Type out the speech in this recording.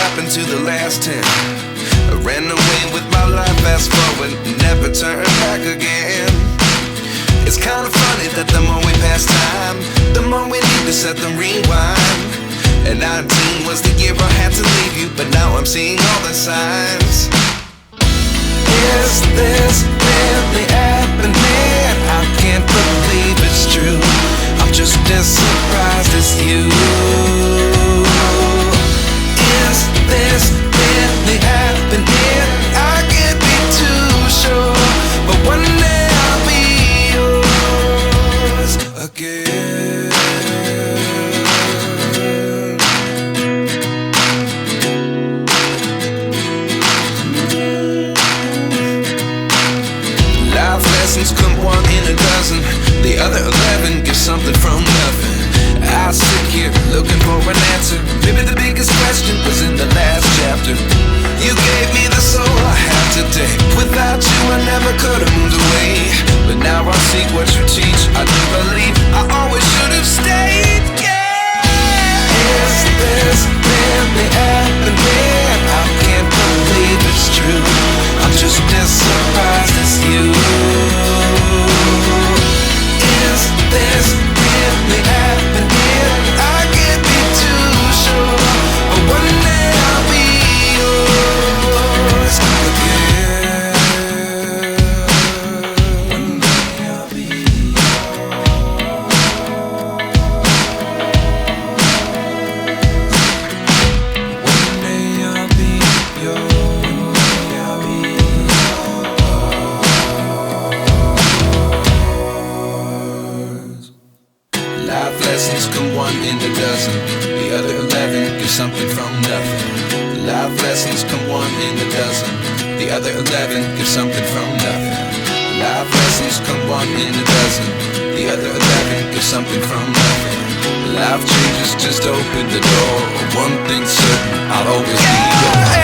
happened to the last 10? I ran away with my life, fast forward, never turn back again. It's kind of funny that the more we pass time, the more we need to set the rewind. And 19 was the year I had to leave you, but now I'm seeing all the signs. Is this really happening? I can't believe it's true. I'm just as surprised as you. Is this really happening? I can't be too sure, but one day I'll be yours again. Life lessons come one in a dozen. The other 11 give something from nothing. I sit here looking for an answer. Maybe the biggest question was in the last chapter. You gave me the soul I have today. Without you I never could have moved away. But now I see what you teach. I do believe I always should have stayed. Yeah. Is this really happening? I can't believe it's true. I'm just as surprised as you. Is this really happening? I can't be too sure, but one day I'll be yours again. One day I'll be yours. One day I'll be yours. Life lessons come one in a dozen. The other 11 give something from nothing. Life lessons come one in a dozen. The other 11 give something from nothing. Life lessons come one in a dozen. The other 11 give something from nothing. Life changes just open the door. One thing's certain, I'll always be yours.